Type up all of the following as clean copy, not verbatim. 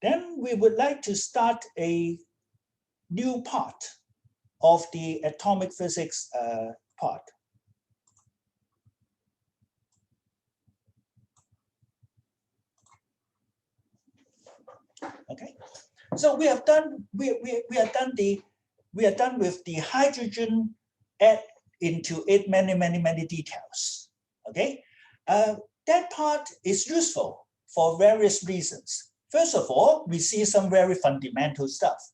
Then we would like to start a new part of the atomic physics part. Okay, so we are done with the hydrogen into it many details. Okay, that part is useful for various reasons. First of all, we see some very fundamental stuff: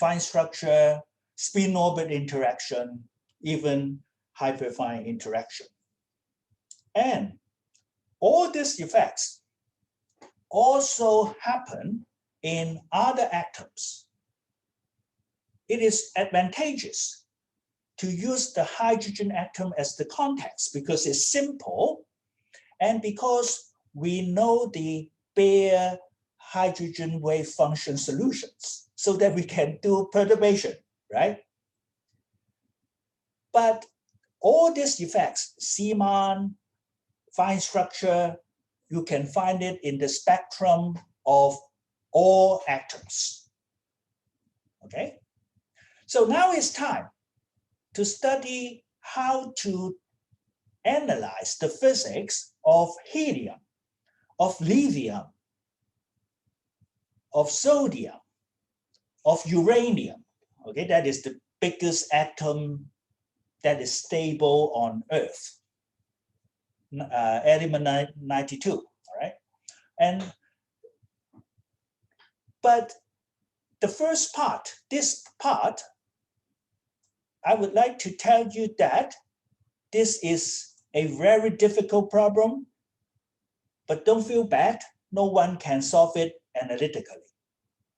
fine structure, spin orbit interaction, even hyperfine interaction. And all these effects also happen in other atoms. It is advantageous to use the hydrogen atom as the context because it's simple and because we know the bare hydrogen wave function solutions so that we can do perturbation, right? But all these effects, Zeeman, fine structure, you can find it in the spectrum of all atoms. Okay, so now it's time to study how to analyze the physics of helium, of lithium, of sodium, of uranium. Okay, that is the biggest atom that is stable on Earth. Element 92, all right? But the first part, this part, I would like to tell you that this is a very difficult problem, but don't feel bad, no one can solve it analytically.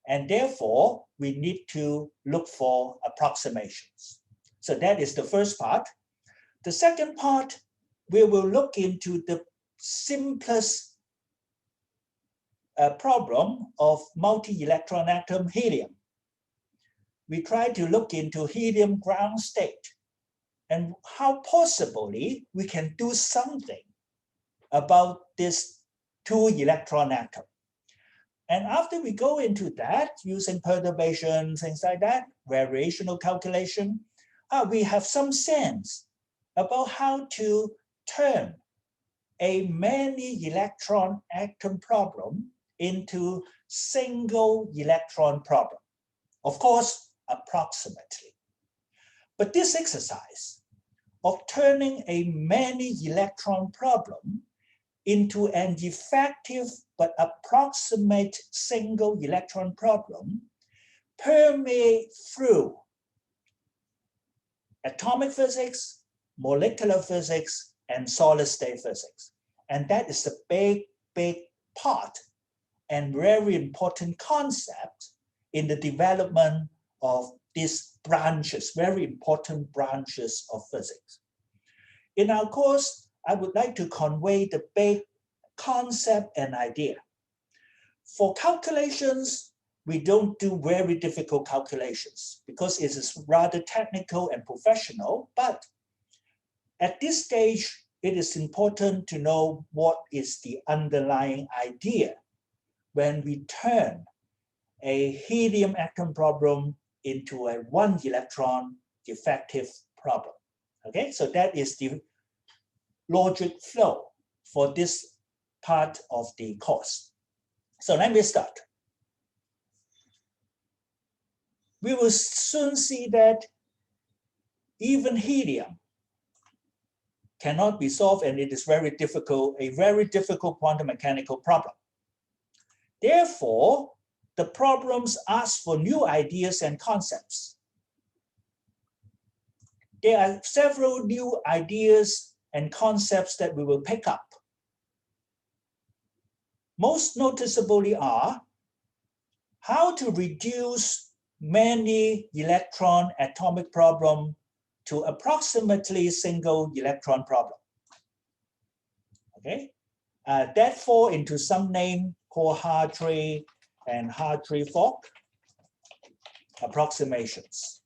And therefore, we need to look for approximations. So that is the first part. The second part, we will look into the simplest problem of multi-electron atom helium. We try to look into helium ground state and how possibly we can do something about this two-electron atom. And after we go into that, using perturbation, things like that, variational calculation, we have some sense about how to turn a many electron atom problem into single electron problem. Of course, approximately. But this exercise of turning a many electron problem into an effective but approximate single electron problem permeates through atomic physics, molecular physics, and solid state physics. And that is a big part and very important concept in the development of these branches, very important branches of physics. In our course, I would like to convey the big concept and idea. For calculations, we don't do very difficult calculations because it is rather technical and professional, but at this stage, it is important to know what is the underlying idea when we turn a helium atom problem into a one electron effective problem. Okay, so that is the logic flow for this part of the course. So let me start. We will soon see that even helium cannot be solved, and it is very difficult, a very difficult quantum mechanical problem. Therefore, the problems ask for new ideas and concepts. There are several new ideas and concepts that we will pick up. Most noticeably are how to reduce many electron atomic problem to approximately single electron problem. Okay, that fall into some name called Hartree and Hartree-Fock approximations.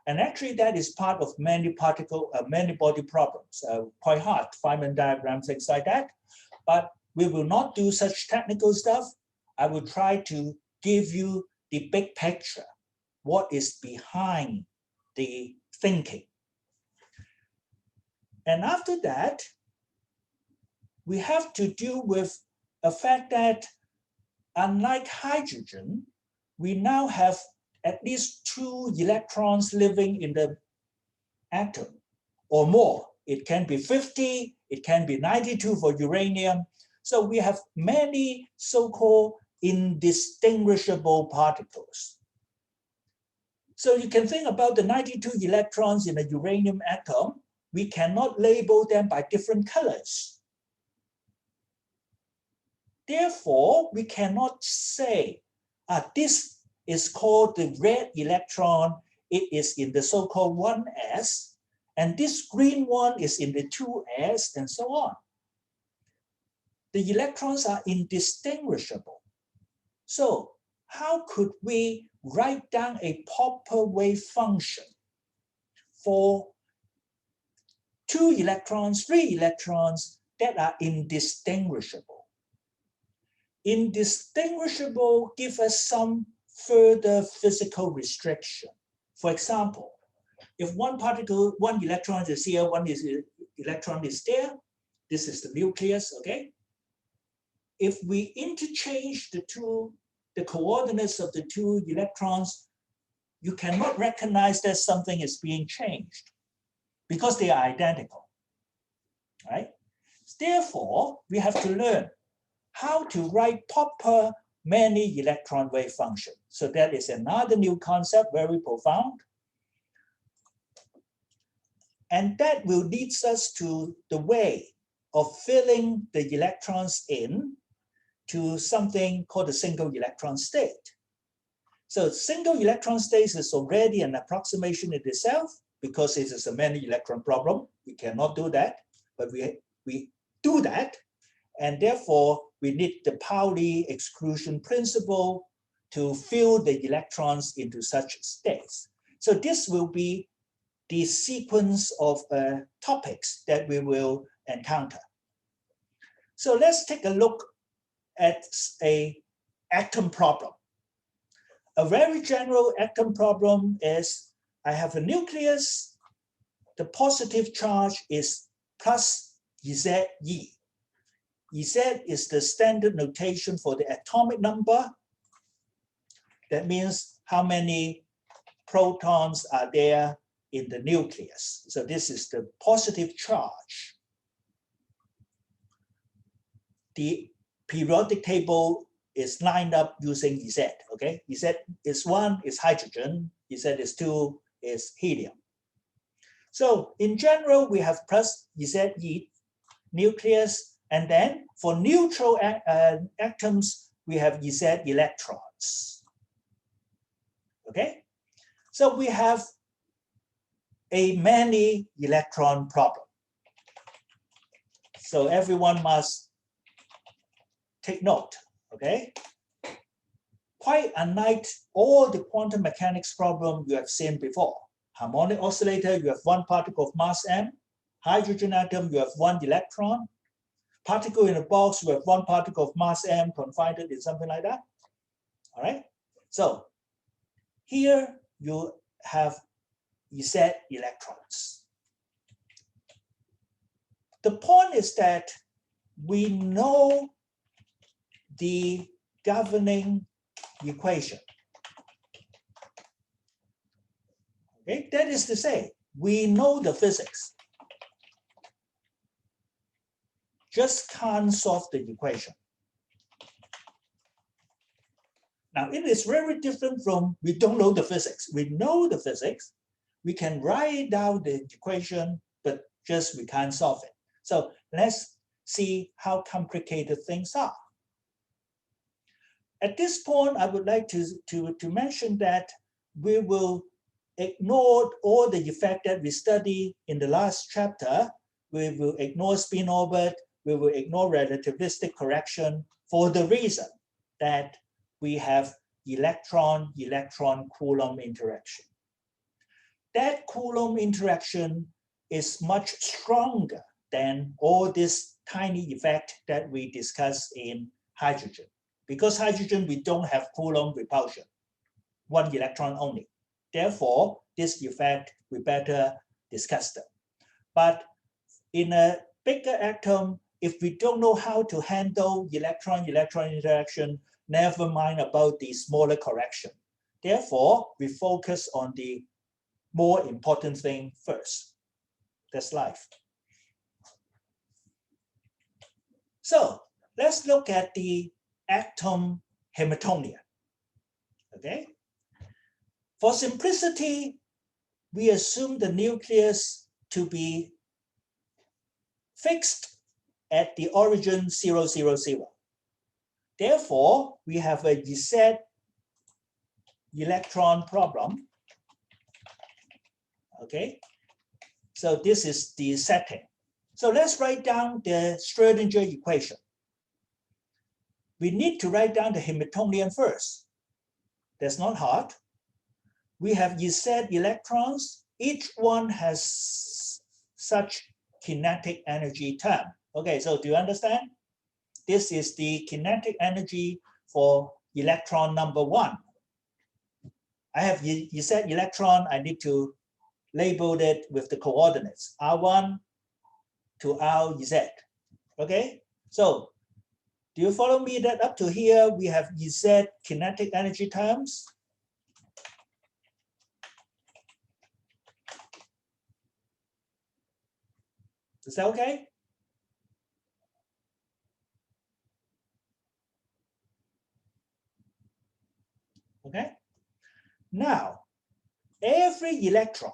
And actually that is part of many body problems, quite hard, Feynman diagram, things like that. But we will not do such technical stuff. I will try to give you the big picture, what is behind the thinking. And after that, we have to deal with a fact that unlike hydrogen, we now have at least 2 electrons living in the atom or more. It can be 50, it can be 92 for uranium. So we have many so-called indistinguishable particles. So you can think about the 92 electrons in a uranium atom. We cannot label them by different colors. Therefore, we cannot say, this is called the red electron. It is in the so-called 1s, and this green one is in the 2s, and so on. The electrons are indistinguishable. So how could we write down a proper wave function for 2 electrons, 3 electrons that are indistinguishable? Indistinguishable give us some further physical restriction. For example, if one particle, 1 electron is here, 1 electron is there, this is the nucleus, okay? If we interchange the coordinates of the 2 electrons, you cannot recognize that something is being changed because they are identical, right? Therefore, we have to learn how to write proper many electron wave function. So that is another new concept, very profound. And that will lead us to the way of filling the electrons in to something called a single electron state. So single electron state is already an approximation in itself because it is a many electron problem. We cannot do that, but we do that. And therefore, we need the Pauli exclusion principle to fill the electrons into such states. So this will be the sequence of topics that we will encounter. So let's take a look at an atom problem. A very general atom problem is I have a nucleus, the positive charge is plus Ze. Ez is the standard notation for the atomic number. That means how many protons are there in the nucleus. So this is the positive charge. The periodic table is lined up using Ez, okay? Ez is 1 is hydrogen, Ez is 2 is helium. So in general, we have plus Ze nucleus, and then for neutral atoms, we have Ez electrons, okay? So we have a many electron problem. So everyone must take note, okay? Quite unlike all the quantum mechanics problem you have seen before. Harmonic oscillator, you have 1 particle of mass m. Hydrogen atom, you have 1 electron. Particle in a box, you have 1 particle of mass m confined in something like that. All right? So here you have Ez electrons. The point is that we know the governing equation. Okay, that is to say, we know the physics. Just can't solve the equation. Now, it is very different from we don't know the physics. We know the physics. We can write down the equation, but just we can't solve it. So let's see how complicated things are. At this point, I would like to mention that we will ignore all the effect that we studied in the last chapter. We will ignore spin orbit. We will ignore relativistic correction for the reason that we have electron-electron Coulomb interaction. That Coulomb interaction is much stronger than all this tiny effect that we discussed in hydrogen. Because hydrogen, we don't have Coulomb repulsion, one electron only. Therefore, this effect, we better discuss them. But in a bigger atom, if we don't know how to handle electron-electron interaction, never mind about the smaller correction. Therefore, we focus on the more important thing first. That's life. So let's look at the atom Hamiltonian. Okay. For simplicity, we assume the nucleus to be fixed at the origin 0, 0, 0. Therefore, we have a Z electron problem. Okay, so this is the setting. So let's write down the Schrödinger equation. We need to write down the Hamiltonian first. That's not hard. We have Z electrons. Each one has such kinetic energy term. Okay, so do you understand? This is the kinetic energy for electron number 1. I have Z electron. I need to label it with the coordinates R1 to RZ. Okay, so do you follow me that up to here we have Z kinetic energy terms? Is that okay? Okay. Now, every electron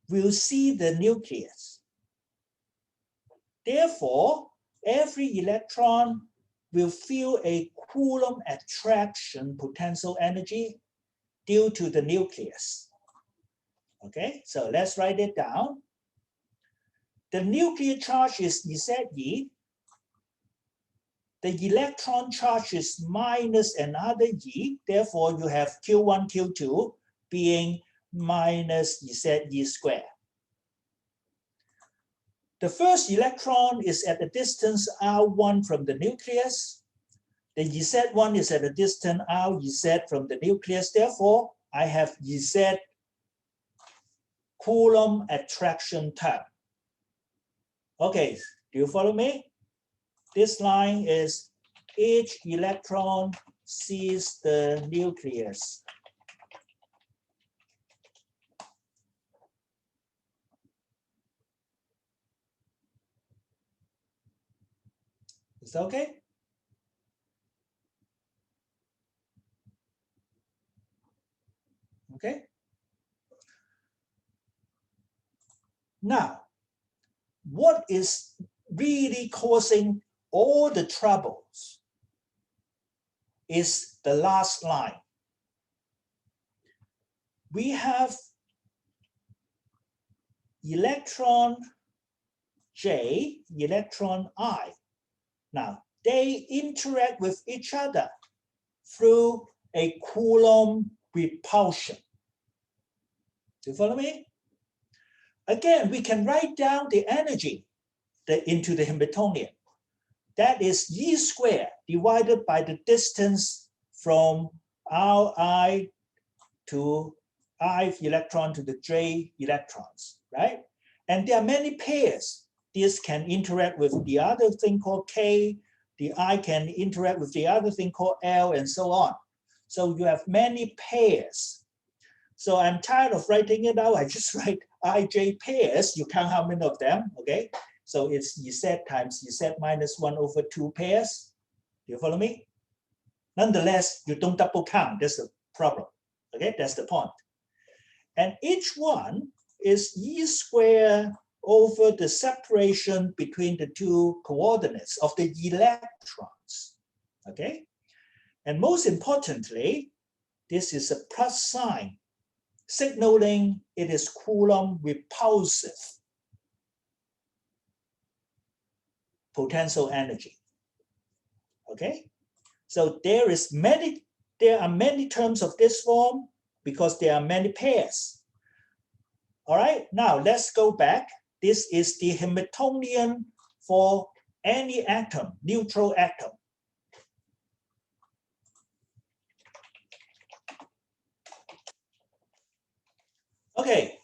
will see the nucleus. Therefore, every electron will feel a Coulomb attraction potential energy due to the nucleus. Okay, so let's write it down. The nuclear charge is Ze. The electron charge is minus another E. Therefore, you have Q1, Q2 being minus Ze squared. The first electron is at a distance R1 from the nucleus. The Z1 is at a distance RZ from the nucleus. Therefore, I have Z Coulomb attraction term. Okay, do you follow me? This line is each electron sees the nucleus. Is that okay? Okay. Now, what is really causing all the troubles is the last line. We have electron J, electron I. Now, they interact with each other through a Coulomb repulsion. Do you follow me? Again, we can write down the energy into the Hamiltonian. That is E squared divided by the distance from Ri to I electron to the J electrons, right? And there are many pairs. This can interact with the other thing called K, the I can interact with the other thing called L, and so on. So you have many pairs. So I'm tired of writing it out. I just write IJ pairs. You count how many of them, okay? So it's Z times Z minus 1 over 2 pairs. Do you follow me? Nonetheless, you don't double count. That's the problem, okay? That's the point. And each one is E squared over the separation between the two coordinates of the electrons, okay? And most importantly, this is a plus sign, signaling it is Coulomb repulsive potential energy, okay? So there are many terms of this form because there are many pairs. All right, now let's go back. This is the Hamiltonian for any atom, neutral atom. Okay,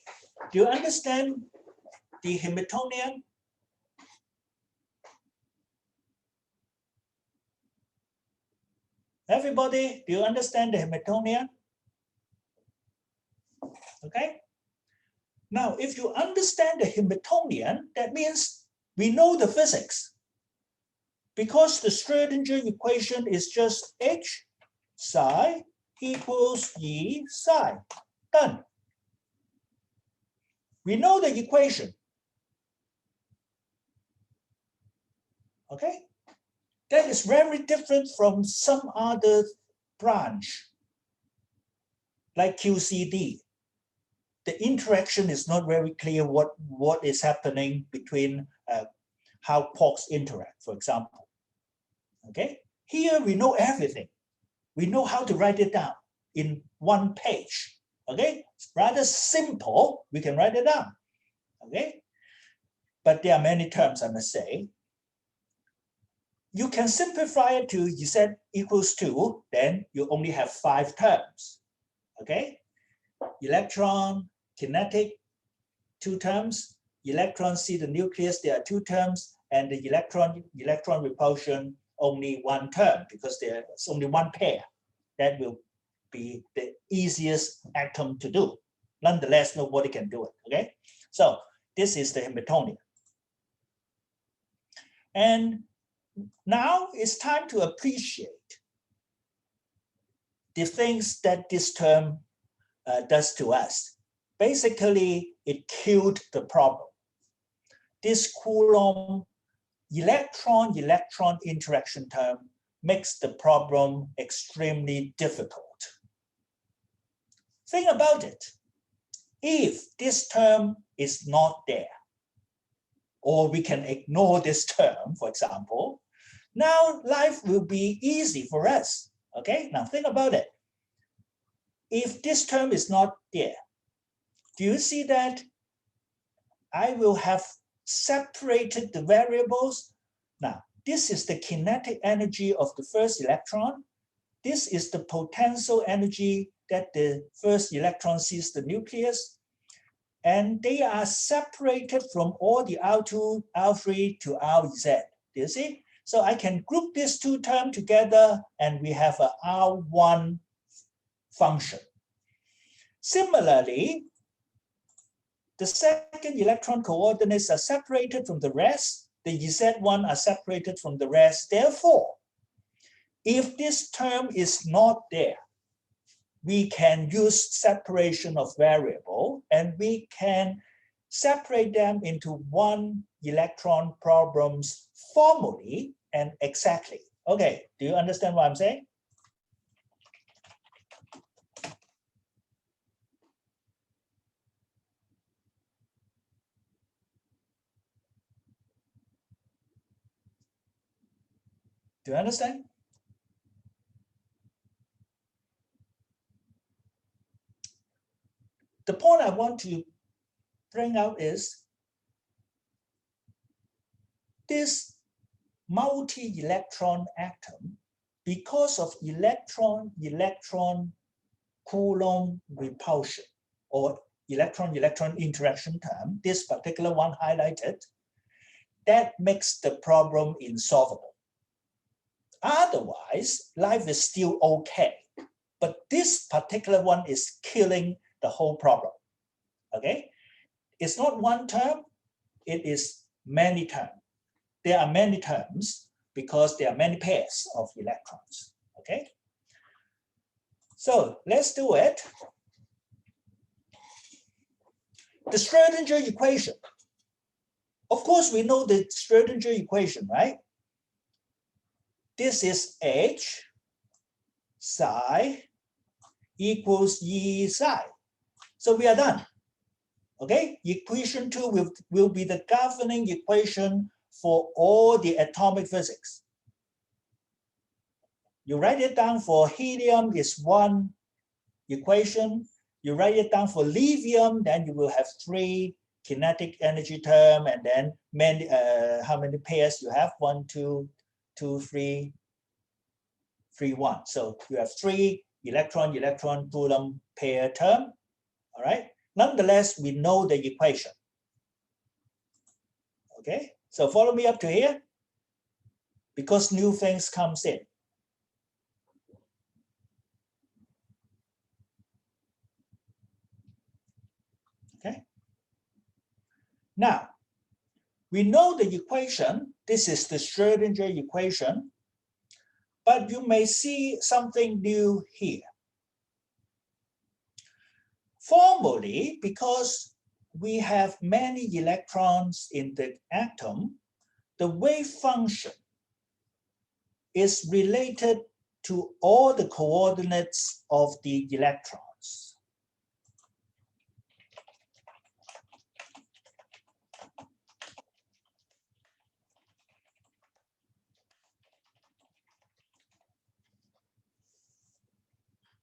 do you understand the Hamiltonian? Everybody, do you understand the Hamiltonian? Okay. Now, if you understand the Hamiltonian, that means we know the physics. Because the Schrödinger equation is just H psi equals E psi. Done. We know the equation. Okay? That is very different from some other branch, like QCD. The interaction is not very clear what is happening between how quarks interact, for example. Okay? Here we know everything. We know how to write it down in one page. Okay? It's rather simple. We can write it down. Okay? But there are many terms, I must say. You can simplify it to Z equals 2, then you only have 5 terms. Okay? Electron, kinetic, 2 terms. Electron see the nucleus, there are 2 terms. And the electron repulsion, only 1 term, because there's only 1 pair. That will be the easiest atom to do. Nonetheless, nobody can do it. Okay? So this is the Hamiltonian. And now it's time to appreciate the things that this term does to us. Basically, it killed the problem. This Coulomb electron-electron interaction term makes the problem extremely difficult. Think about it. If this term is not there, or we can ignore this term, for example, now life will be easy for us. Okay, now think about it. If this term is not there, do you see that I will have separated the variables? Now, this is the kinetic energy of the first electron. This is the potential energy that the first electron sees the nucleus. And they are separated from all the R2, R3 to RZ. Do you see? So I can group these 2 terms together and we have a R1 function. Similarly, the second electron coordinates are separated from the rest. The Z1 are separated from the rest. Therefore, if this term is not there, we can use separation of variable and we can separate them into 1 electron problems formally and exactly. Okay, do you understand what I'm saying? Do you understand? The point I want to bring out is this multi-electron atom, because of electron-electron Coulomb repulsion or electron-electron interaction term, this particular one highlighted, that makes the problem insolvable. Otherwise, life is still okay. But this particular one is killing the whole problem. Okay? It's not 1 term, it is many terms. There are many terms because there are many pairs of electrons. Okay? So let's do it. The Schrödinger equation. Of course, we know the Schrödinger equation, right? This is H psi equals E psi. So we are done. Okay? Equation 2 will be the governing equation for all the atomic physics. You write it down for helium is 1 equation. You write it down for lithium, then you will have 3 kinetic energy term, and then many, how many pairs you have? 1, 2, 2, 3, 3, 1. So you have 3 electron Coulomb pair term. All right. Nonetheless, we know the equation. Okay. So follow me up to here, because new things comes in. Okay. Now, we know the equation. This is the Schrödinger equation, but you may see something new here. Formally, because we have many electrons in the atom, the wave function is related to all the coordinates of the electrons.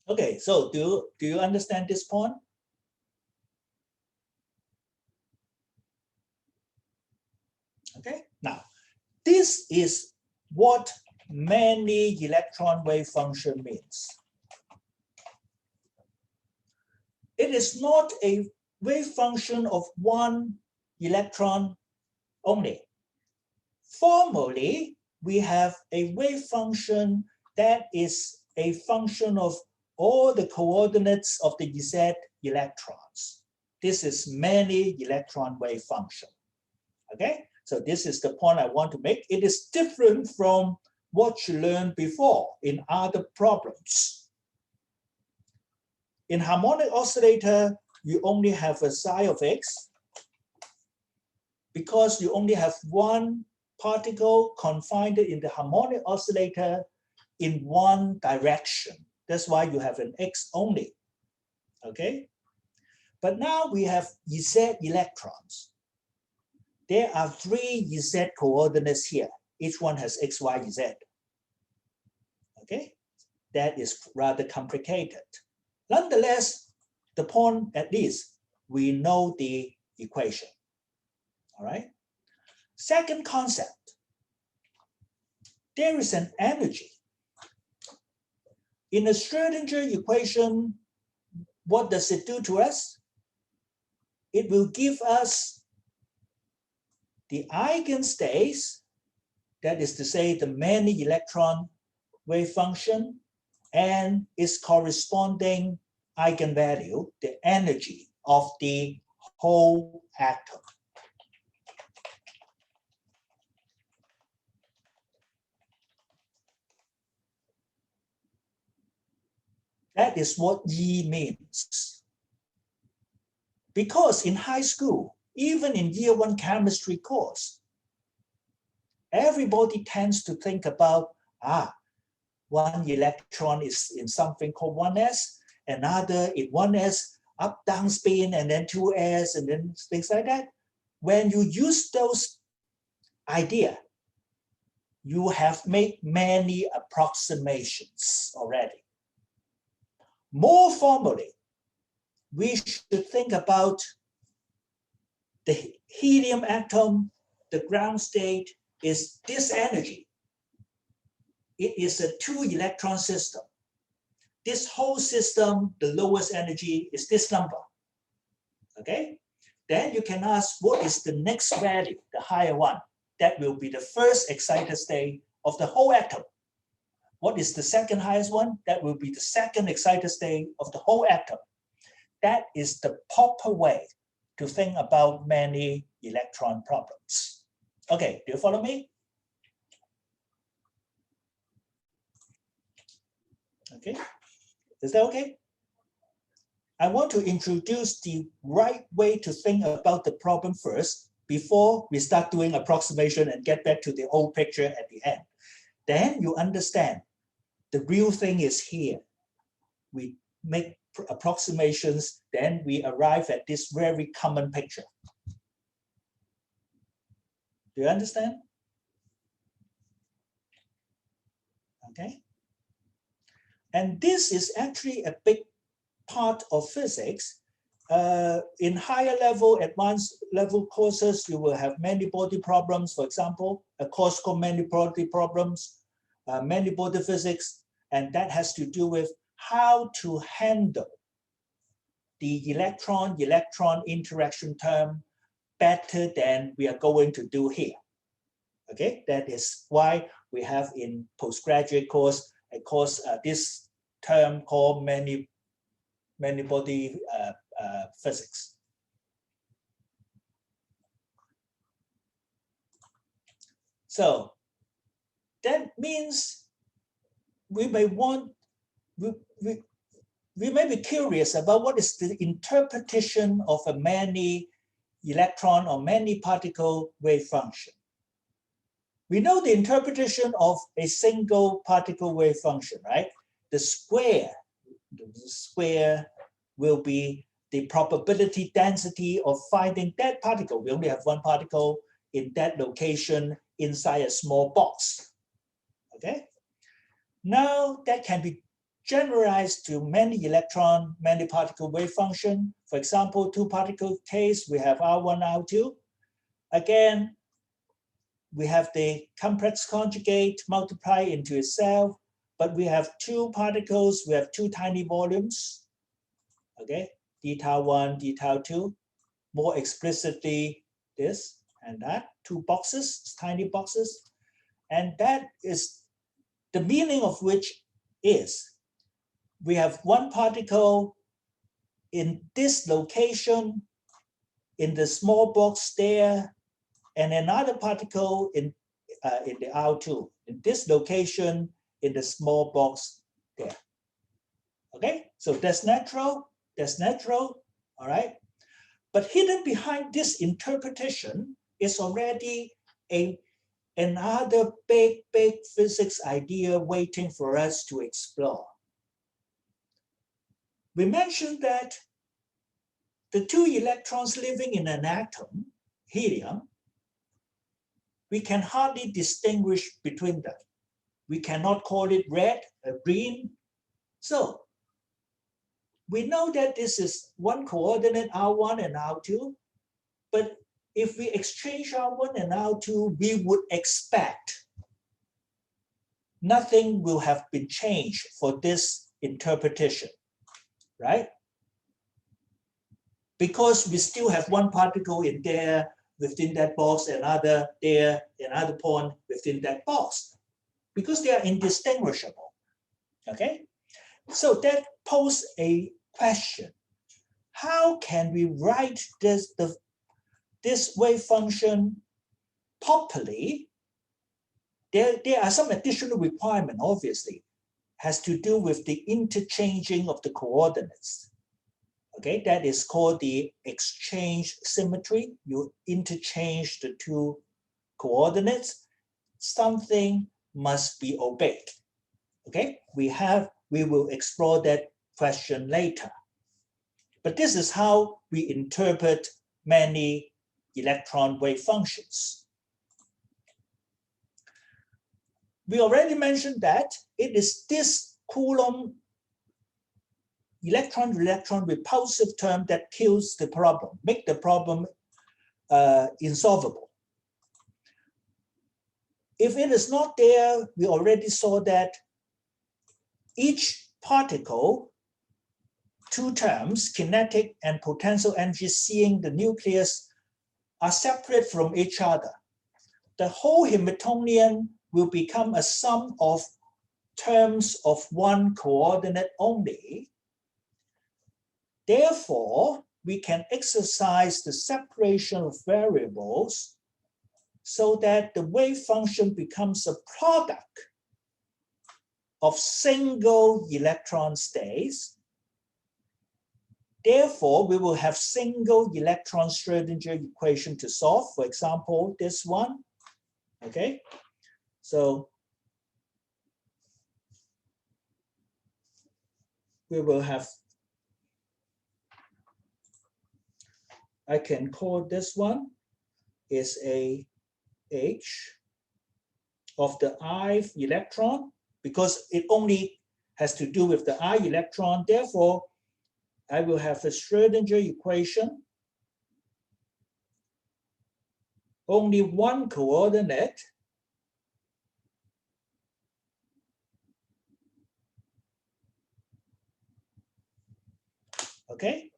Okay, so do you understand this point? Okay, now this is what many electron wave function means. It is not a wave function of one electron only. Formally, we have a wave function that is a function of all the coordinates of the Z electrons. This is many electron wave function. Okay, so this is the point I want to make. It is different from what you learned before in other problems. In harmonic oscillator, you only have a psi of x because you only have one particle confined in the harmonic oscillator in one direction. That's why you have an x only. Okay, but now we have Z electrons. There are 3 Z coordinates here. Each one has x, y, z. Okay, that is rather complicated. Nonetheless, the point, at least, we know the equation. All right. Second concept, there is an energy. In the Schrödinger equation, what does it do to us? It will give us the eigenstates, that is to say, the many electron wave function, and its corresponding eigenvalue, the energy of the whole atom. That is what E means. Because in high school, even in year 1 chemistry course, everybody tends to think about, one electron is in something called 1s, another in 1s, up, down spin, and then 2s, and then things like that. When you use those ideas, you have made many approximations already. More formally, we should think about the helium atom, the ground state is this energy. It is a 2-electron system. This whole system, the lowest energy is this number. Okay? Then you can ask, what is the next value, the higher one? That will be the first excited state of the whole atom. What is the second highest one? That will be the second excited state of the whole atom. That is the proper way to think about many electron problems. Okay, do you follow me? Okay, is that okay? I want to introduce the right way to think about the problem first before we start doing approximation and get back to the whole picture at the end. Then you understand the real thing is here. We make approximations, then we arrive at this very common picture. Do you understand? Okay. And this is actually a big part of physics. in higher level, advanced level courses, you will have many-body problems, for example, a course called many-body problems, many-body physics, and that has to do with how to handle the electron-electron interaction term better than we are going to do here. Okay, that is why we have in postgraduate course a course this term called many-body physics. So that means we may be curious about what is the interpretation of a many electron or many particle wave function. We know the interpretation of a single particle wave function, right? The square will be the probability density of finding that particle. We only have one particle in that location inside a small box. Okay. Now that can be generalized to many electron, many particle wave function. For example, two particle case, we have R1, R2. Again, we have the complex conjugate multiply into itself, but we have two particles, we have two tiny volumes. Okay, d tau 1, d tau 2. More explicitly, this and that, two boxes, tiny boxes. And that is the meaning of which is we have one particle in this location in the small box there, and another particle in the R2 in this location in the small box there. Okay, so that's natural, all right? But hidden behind this interpretation is already another big physics idea waiting for us to explore. We mentioned that the two electrons living in an atom, helium, we can hardly distinguish between them. We cannot call it red or green. So we know that this is one coordinate R1 and R2, but if we exchange R1 and R2, we would expect nothing will have been changed for this interpretation, right? Because we still have one particle in there within that box, another there, another point within that box, because they are indistinguishable, okay? So that poses a question. How can we write this wave function properly? There are some additional requirements, obviously, has to do with the interchanging of the coordinates. Okay, that is called the exchange symmetry. You interchange the two coordinates. Something must be obeyed. Okay, we will explore that question later. But this is how we interpret many electron wave functions. We already mentioned that it is this Coulomb electron-electron repulsive term that kills the problem, make the problem insolvable. If it is not there, we already saw that each particle, two terms, kinetic and potential energy seeing the nucleus, are separate from each other. The whole Hamiltonian will become a sum of terms of one coordinate only. Therefore, we can exercise the separation of variables so that the wave function becomes a product of single electron states. Therefore, we will have single electron Schrödinger equation to solve. For example, this one, okay? So we will have, I can call this one is a H of the I electron, because it only has to do with the I electron. Therefore, I will have a Schrödinger equation, only one coordinate, okay?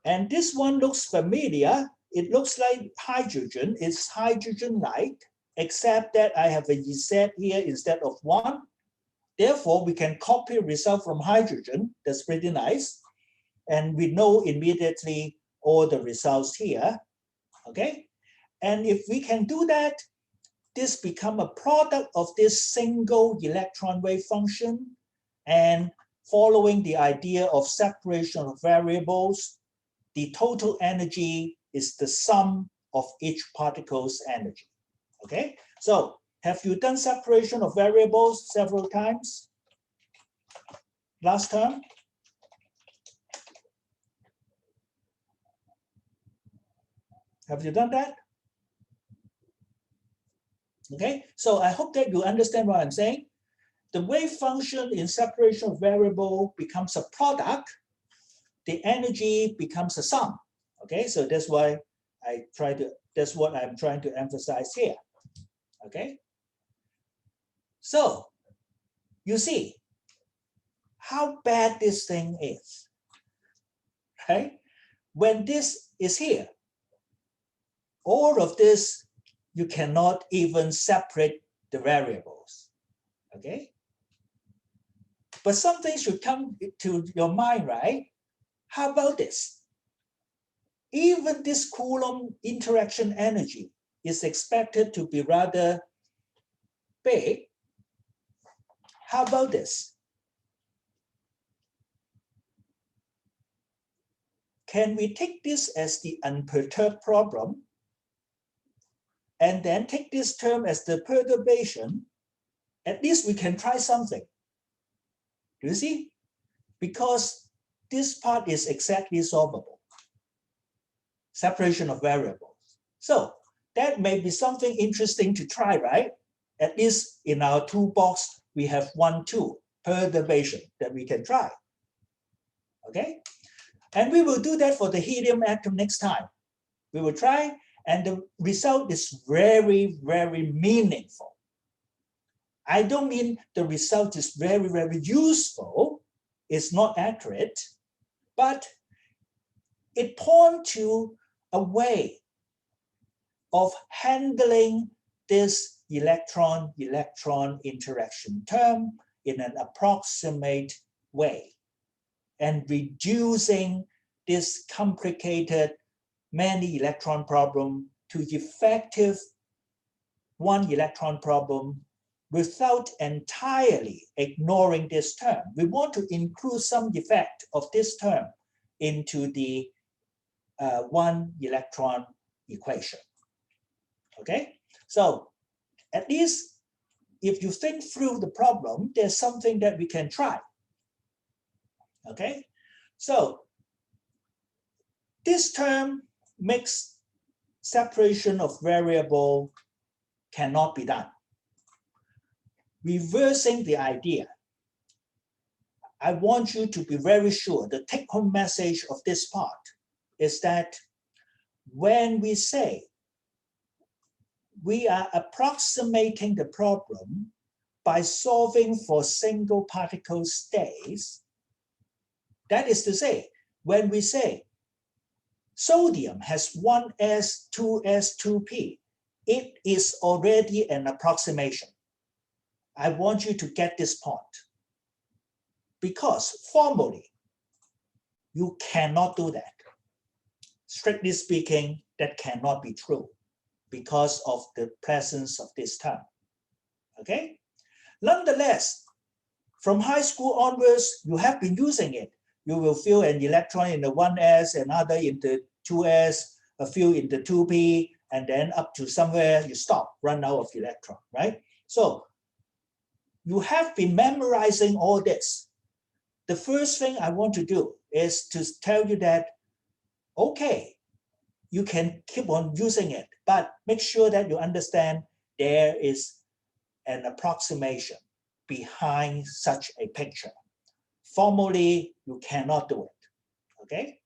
And this one looks familiar. It looks like hydrogen. It's hydrogen-like, except that I have a Z here instead of 1. Therefore, we can copy result from hydrogen. That's pretty nice. And we know immediately all the results here, okay? And if we can do that, this become a product of this single electron wave function. And following the idea of separation of variables, the total energy is the sum of each particle's energy, okay? So have you done separation of variables several times last term? Have you done that? Okay, so I hope that you understand what I'm saying. The wave function in separation of variable becomes a product. The energy becomes a sum. Okay, so that's why that's what I'm trying to emphasize here. Okay, so you see how bad this thing is, right? When this is here, all of this, you cannot even separate the variables, okay? But something should come to your mind, right? How about this? Even this Coulomb interaction energy is expected to be rather big. How about this? Can we take this as the unperturbed problem and then take this term as the perturbation? At least we can try something. Do you see? Because this part is exactly solvable. Separation of variables. So that may be something interesting to try, right? At least in our toolbox, we have 1, 2, perturbation that we can try. Okay? And we will do that for the helium atom next time. We will try, and the result is very, very meaningful. I don't mean the result is very, very useful. It's not accurate, but it points to a way of handling this electron-electron interaction term in an approximate way and reducing this complicated many electron problem to effective one electron problem without entirely ignoring this term. We want to include some effect of this term into the one electron equation. Okay, so at least if you think through the problem, there's something that we can try. Okay, so this term makes separation of variable cannot be done. Reversing the idea, I want you to be very sure the take-home message of this part is that when we say we are approximating the problem by solving for single particle states, that is to say, when we say sodium has 1s, 2s, 2p, it is already an approximation. I want you to get this point. Because formally, you cannot do that. Strictly speaking, that cannot be true because of the presence of this term. Okay? Nonetheless, from high school onwards, you have been using it. You will feel an electron in the 1s, another in the 2s, a few in the 2p, and then up to somewhere you stop, run out of electron, right? So you have been memorizing all this. The first thing I want to do is to tell you that, okay, you can keep on using it, but make sure that you understand there is an approximation behind such a picture. Formally, you cannot do it, okay?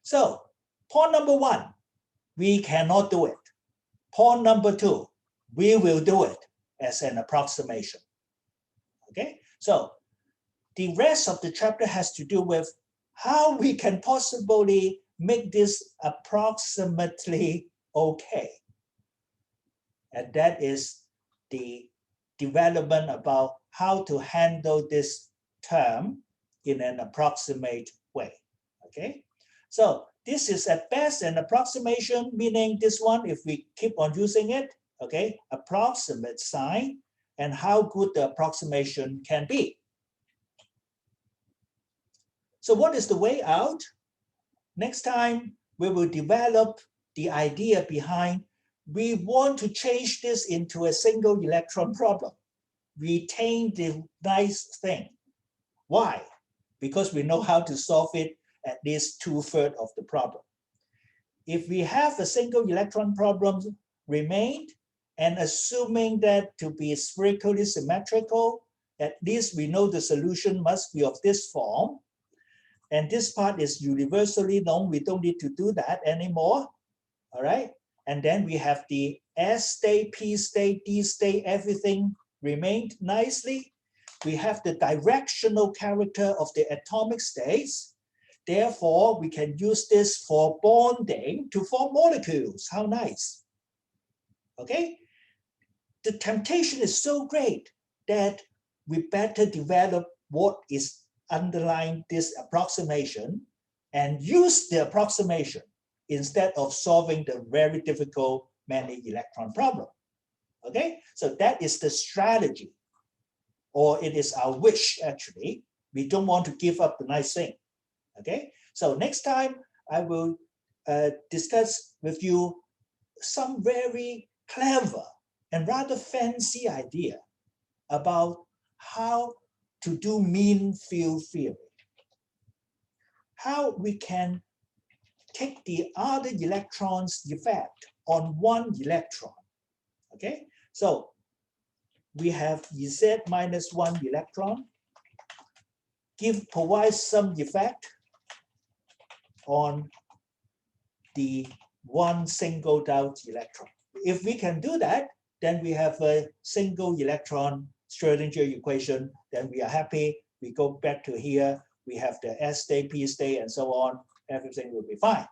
So point number one, we cannot do it. Point number two, we will do it as an approximation, okay? So the rest of the chapter has to do with how we can possibly make this approximately okay. And that is the development about how to handle this term in an approximate way, okay? So this is at best an approximation, meaning this one, if we keep on using it, okay, approximate sign, and how good the approximation can be. So what is the way out? Next time, we will develop the idea behind, we want to change this into a single electron problem. Retain the nice thing. Why? Because we know how to solve it at least 2/3 of the problem. If we have a single electron problem remained, and assuming that to be spherically symmetrical, at least we know the solution must be of this form. And this part is universally known. We don't need to do that anymore. All right. And then we have the S state, P state, D state, everything remained nicely. We have the directional character of the atomic states. Therefore, we can use this for bonding to form molecules. How nice. Okay. The temptation is so great that we better develop what is underlying this approximation and use the approximation instead of solving the very difficult many electron problem. Okay, so that is the strategy, or it is our wish actually. We don't want to give up the nice thing. Okay, so next time I will discuss with you some very clever and rather fancy idea about how to do mean field theory. How we can take the other electron's effect on one electron. Okay, so we have Ez minus 1 electron, provide some effect on the one singled out electron. If we can do that, then we have a single electron Schrodinger equation, then we are happy. We go back to here, we have the S state, P state, and so on. Everything will be fine.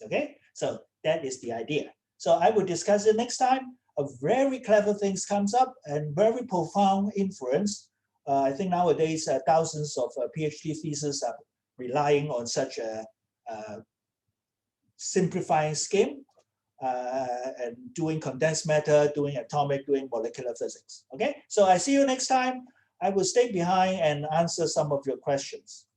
Okay, so that is the idea. So I will discuss it next time. A very clever things comes up and very profound inference. I think nowadays thousands of PhD theses are relying on such a simplifying scheme and doing condensed matter, doing atomic, doing molecular physics. Okay, so I see you next time. I will stay behind and answer some of your questions.